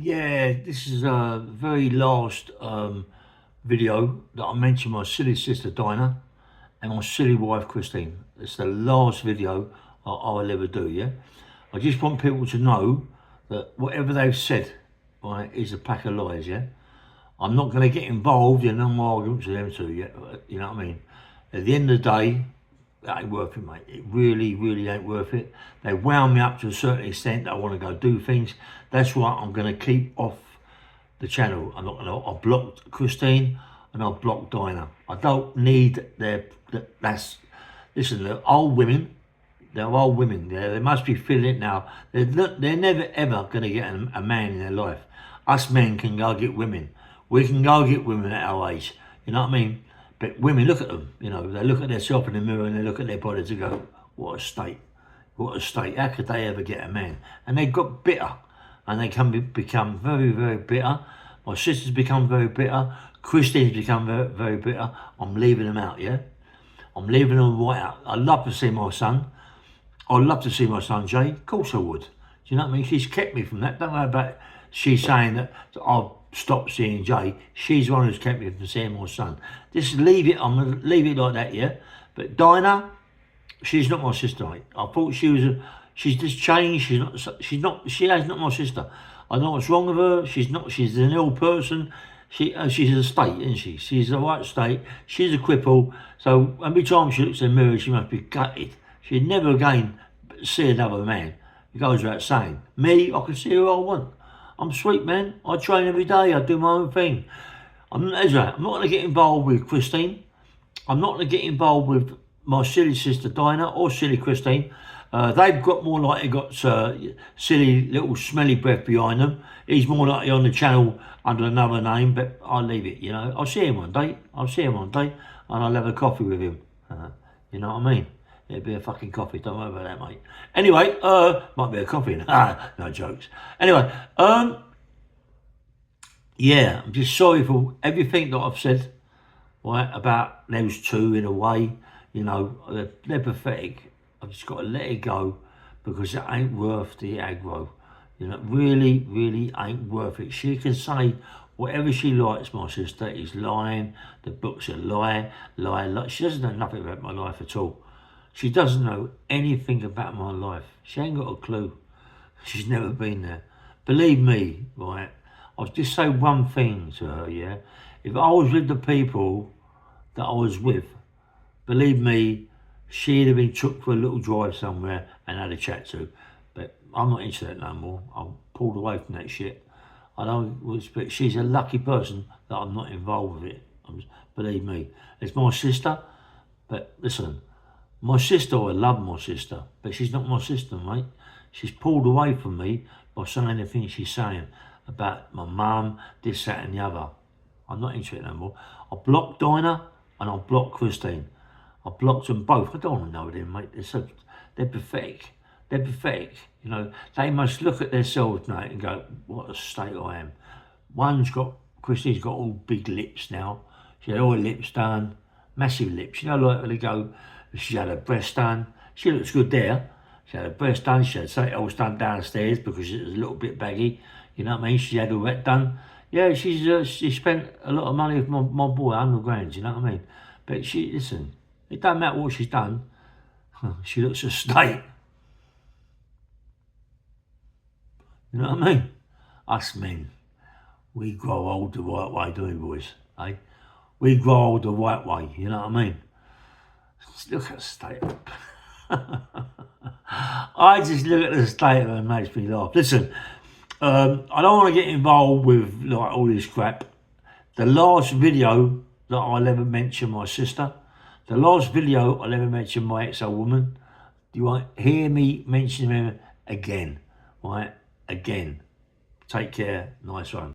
Yeah, this is a very last video that I mentioned my silly sister Dinah and my silly wife Christine. It's the last video I'll ever do, yeah? I just want people to know that whatever they've said, right, is a pack of lies, yeah? I'm not going to get involved in no more arguments with them two, yeah? You know what I mean? At the end of the day, it ain't worth it, mate. It really, really ain't worth it. They wound me up to a certain extent that I want to go do things. That's why I'm going to keep off the channel. I'm not going to. I blocked Christine and I blocked Dinah. I don't need that's. Listen, they're old women. They're old women. They must be feeling it now. They're never ever going to get a man in their life. Us men can go get women. We can go get women at our age. You know what I mean? But women, look at them. You know, they look at themselves in the mirror and they look at their bodies and go, "What a state! What a state! How could they ever get a man?" And they got bitter, and they can become very, very bitter. My sister's become very bitter. Christine's become very, very bitter. I'm leaving them out. Yeah, I'm leaving them right out. I'd love to see my son. I'd love to see my son Jay. Of course I would. Do you know what I mean? She's kept me from that. Don't worry about she's saying that I've stopped seeing Jay. She's the one who's kept me from seeing my son. Just leave it. I'm gonna leave it like that, yeah. But Dinah, she's not my sister, mate. I thought she was. She's just changed. She's not. She's not. She is not my sister. I know what's wrong with her. She's not. She's an ill person. She's a state, isn't she? She's a white state. She's a cripple. So every time she looks in the mirror, she must be gutted. She'd never again see another man. It goes without saying. Me, I can see who I want. I'm sweet, man. I train every day. I do my own thing. I'm not going to get involved with Christine. I'm not going to get involved with my silly sister Dinah or silly Christine. They've got more likely got silly little smelly breath behind them. He's more likely on the channel under another name, but I'll leave it, you know. I'll see him one day. And I'll have a coffee with him. You know what I mean? It'd be a fucking coffee. Don't worry about that, mate. Anyway, might be a coffee. No jokes. Anyway, yeah, I'm just sorry for everything that I've said, right, about those two in a way. You know, they're pathetic. I've just got to let it go because it ain't worth the aggro. You know, really, really ain't worth it. She can say whatever she likes, my sister. Is lying. The book's a lie. She doesn't know nothing about my life at all. She doesn't know anything about my life. She ain't got a clue. She's never been there. Believe me, right, I'll just say one thing to her, yeah? If I was with the people that I was with, believe me, she'd have been took for a little drive somewhere and had a chat to. But I'm not into that no more. I'm pulled away from that shit. I don't respect. She's a lucky person that I'm not involved with it. Believe me. It's my sister, but listen, my sister, I love my sister, but she's not my sister, mate. She's pulled away from me by saying the things she's saying about my mum, this, that and the other. I'm not into it no more. I blocked Dinah and I blocked Christine. I blocked them both. I don't want to know them, mate. They're pathetic. They're pathetic. You know, they must look at themselves now and go, what a state I am. Christine's got all big lips now. She had all her lips done, massive lips. You know, like when they go, she had her breast done. She looks good there. She had her breast done. She had something else done downstairs because it was a little bit baggy. You know what I mean? She had all that done. Yeah, she spent a lot of money with my boy, 100 grand. You know what I mean? But listen, it don't matter what she's done. She looks a state. You know what I mean? Us men, we grow old the right way, don't we, boys? Eh? We grow old the right way. You know what I mean? Look at the state of it. I just look at the state of it and it makes me laugh. Listen, I don't want to get involved with like all this crap. The last video that I'll ever mention my sister, the last video I'll ever mention my ex-old woman, you won't hear me mention him again, right? Again. Take care. Nice one.